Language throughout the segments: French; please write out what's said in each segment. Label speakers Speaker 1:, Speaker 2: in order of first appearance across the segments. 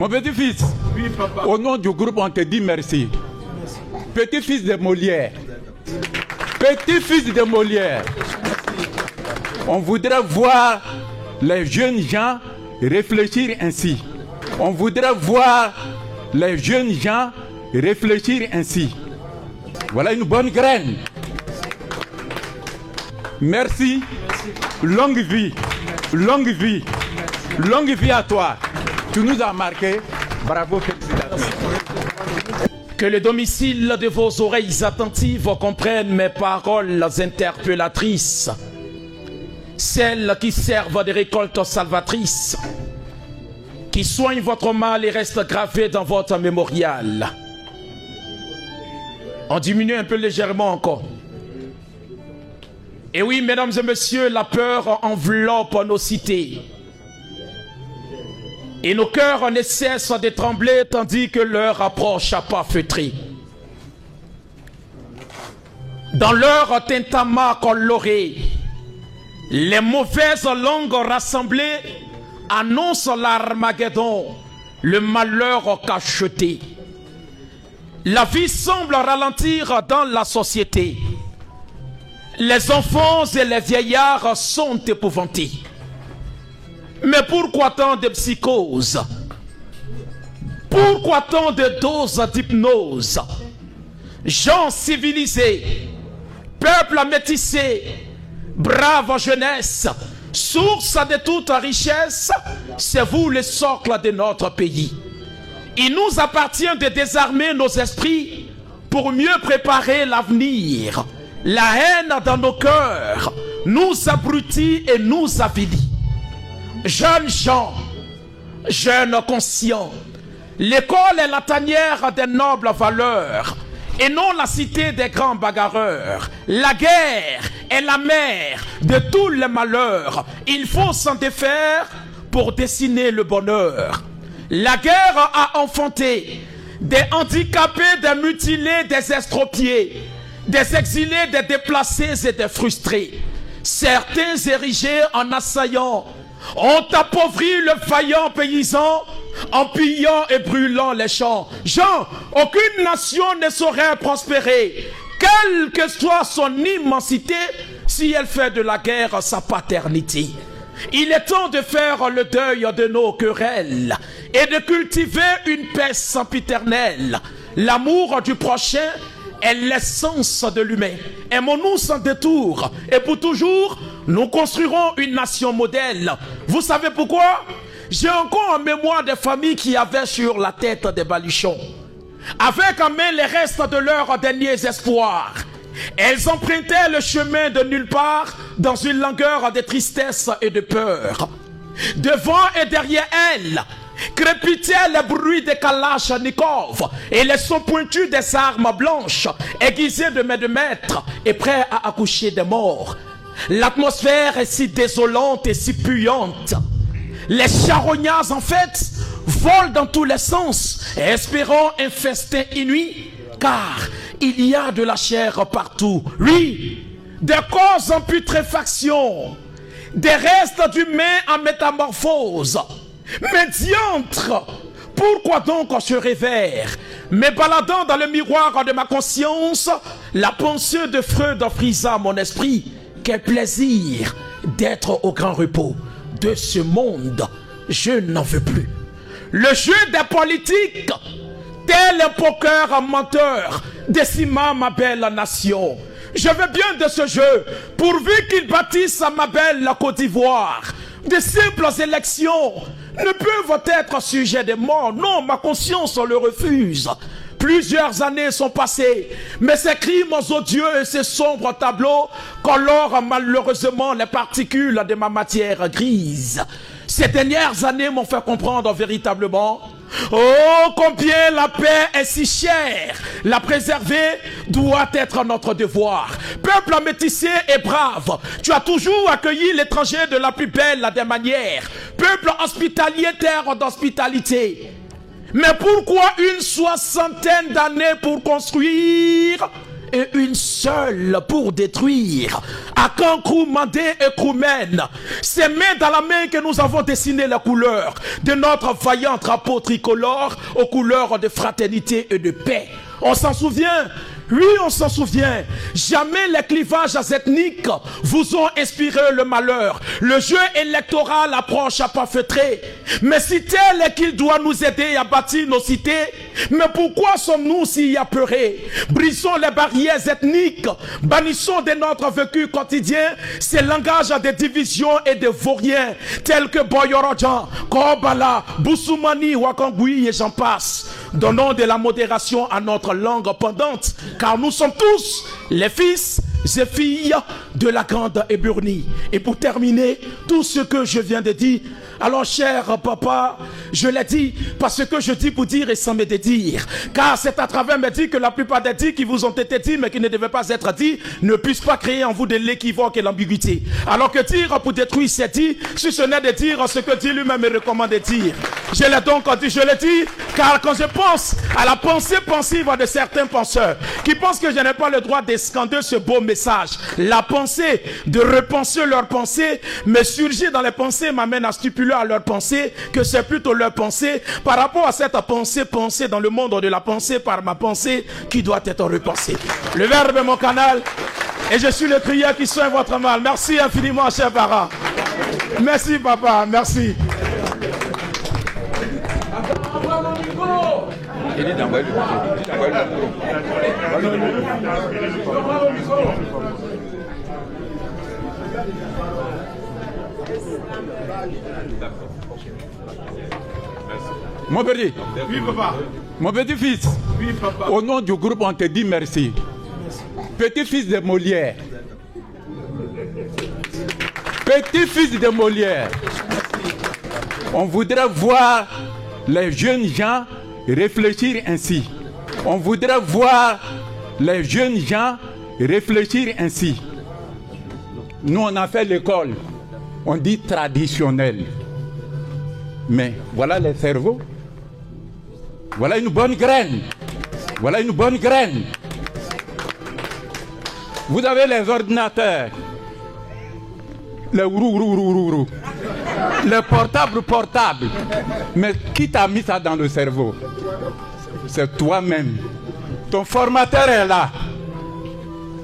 Speaker 1: Mon petit-fils, oui, papa. Au nom du groupe, on te dit merci. Petit-fils de Molière. Petit-fils de Molière. On voudrait voir les jeunes gens réfléchir ainsi. On voudrait voir les jeunes gens réfléchir ainsi. Voilà une bonne graine. Merci. Longue vie. Longue vie. Longue vie à toi. Tu nous as marqué. Bravo, félicitations.
Speaker 2: Que le domicile de vos oreilles attentives comprenne mes paroles interpellatrices. Celles qui servent de récoltes salvatrices. Qui soignent votre mal et restent gravées dans votre mémorial. On diminue un peu légèrement encore. Et oui, mesdames et messieurs, la peur enveloppe nos cités. Et nos cœurs ne cessent de trembler tandis que l'heure approche à pas feutrés. Dans leur tintamarre coloré, les mauvaises langues rassemblées annoncent l'Armageddon, le malheur cacheté. La vie semble ralentir dans la société. Les enfants et les vieillards sont épouvantés. Mais pourquoi tant de psychose? Pourquoi tant de doses d'hypnose? Gens civilisés, peuple métissé, brave jeunesse, source de toute richesse, c'est vous le socle de notre pays. Il nous appartient de désarmer nos esprits pour mieux préparer l'avenir. La haine dans nos cœurs nous abrutit et nous avilit. Jeunes gens, jeunes conscients, l'école est la tanière des nobles valeurs et non la cité des grands bagarreurs. La guerre est la mère de tous les malheurs. Il faut s'en défaire pour dessiner le bonheur. La guerre a enfanté des handicapés, des mutilés, des estropiés, des exilés, des déplacés et des frustrés. Certains érigés en assaillants ont appauvri le vaillant paysan en pillant et brûlant les champs. Jean, aucune nation ne saurait prospérer, quelle que soit son immensité, si elle fait de la guerre sa paternité. Il est temps de faire le deuil de nos querelles et de cultiver une paix sempiternelle. L'amour du prochain est l'essence de l'humain. Aimons-nous sans détour et pour toujours, nous construirons une nation modèle. Vous savez pourquoi? J'ai encore en mémoire des familles qui avaient sur la tête des baluchons, avec en main les restes de leurs derniers espoirs. Elles empruntaient le chemin de nulle part dans une langueur de tristesse et de peur. Devant et derrière elles crépitaient les bruits des Kalachnikov et les sons pointus des armes blanches aiguisées de main de maître et prêts à accoucher des morts. L'atmosphère est si désolante et si puante. Les charognards en fait volent dans tous les sens, espérant un festin inouï, car il y a de la chair partout. Oui, des corps en putréfaction, des restes d'humains en métamorphose. Mais diantre, pourquoi donc on se réveille? Me baladant dans le miroir de ma conscience, la pensée de Freud frisa mon esprit. Quel plaisir d'être au grand repos de ce monde, je n'en veux plus. Le jeu des politiques, tel un poker menteur, décima ma belle nation. Je veux bien de ce jeu, pourvu qu'il bâtisse ma belle Côte d'Ivoire. De simples élections ne peuvent être sujet de mort. Non, ma conscience le refuse. Plusieurs années sont passées, mais ces crimes odieux et ces sombres tableaux colorent malheureusement les particules de ma matière grise. Ces dernières années m'ont fait comprendre véritablement, oh, combien la paix est si chère. La préserver doit être notre devoir. Peuple métissé et brave, tu as toujours accueilli l'étranger de la plus belle des manières. Peuple hospitalier, terre d'hospitalité. Mais pourquoi une soixantaine d'années pour construire et une seule pour détruire. À quand Mandé et Kroumen, c'est main dans la main que nous avons dessiné la couleur de notre vaillant drapeau tricolore aux couleurs de fraternité et de paix. On s'en souvient? Oui, on s'en souvient. Jamais les clivages ethniques vous ont inspiré le malheur. Le jeu électoral approche à pas feutré. Mais si tel est qu'il doit nous aider à bâtir nos cités, mais pourquoi sommes-nous si apeurés? Brisons les barrières ethniques, bannissons de notre vécu quotidien ces langages de division et de vauriens tels que Boyorojan, Kobala, Boussoumani, Wakangui et j'en passe. Donnons de la modération à notre langue pendante, car nous sommes tous les fils et filles de la grande Éburnie. Et pour terminer, tout ce que je viens de dire, alors cher papa, je l'ai dit parce que je dis pour dire et sans me dédire. Car c'est à travers mes dits que la plupart des dits qui vous ont été dits mais qui ne devaient pas être dits ne puissent pas créer en vous de l'équivoque et l'ambiguïté. Alors que dire pour détruire c'est dit, si ce n'est de dire ce que Dieu lui-même me recommande de dire. Je l'ai donc dit, je l'ai dit, car quand je pense à la pensée pensive de certains penseurs qui pensent que je n'ai pas le droit d'escander ce beau message, la pensée de repenser leurs pensées me surgit dans les pensées, m'amène à stipuler à leur pensée que c'est plutôt leur pensée par rapport à cette pensée dans le monde de la pensée par ma pensée qui doit être repensée. Le verbe est mon canal et je suis le crieur qui soigne votre mal. Merci infiniment, cher parent. Merci papa, merci.
Speaker 1: Mon petit,
Speaker 2: Oui papa.
Speaker 1: mon petit-fils,
Speaker 2: Oui papa.
Speaker 1: au nom du groupe, on te dit merci. Petit-fils de Molière. Petit-fils de Molière. On voudrait voir les jeunes gens réfléchir ainsi. On voudrait voir les jeunes gens réfléchir ainsi. Nous, on a fait l'école. On dit traditionnel. Mais voilà les cerveaux. Voilà une bonne graine. Voilà une bonne graine. Vous avez les ordinateurs. Les roux. Les portables. Mais qui t'a mis ça dans le cerveau? C'est toi-même. Ton formateur est là.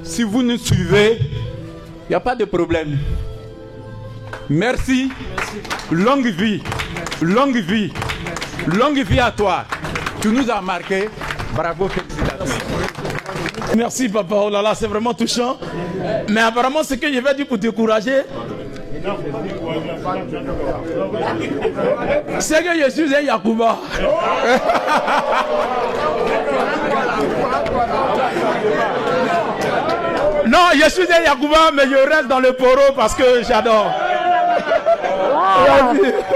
Speaker 1: Si vous nous suivez, il n'y a pas de problème. Merci. Longue vie. Longue vie. Longue vie à toi. Tu nous as marqué. Bravo, félicitations.
Speaker 2: Merci papa, oh là là, c'est vraiment touchant. Mais apparemment, ce que je vais dire pour te décourager, c'est que je suis un Yacouba. Non, je suis un Yacouba, mais je reste dans le poro parce que j'adore. Wow.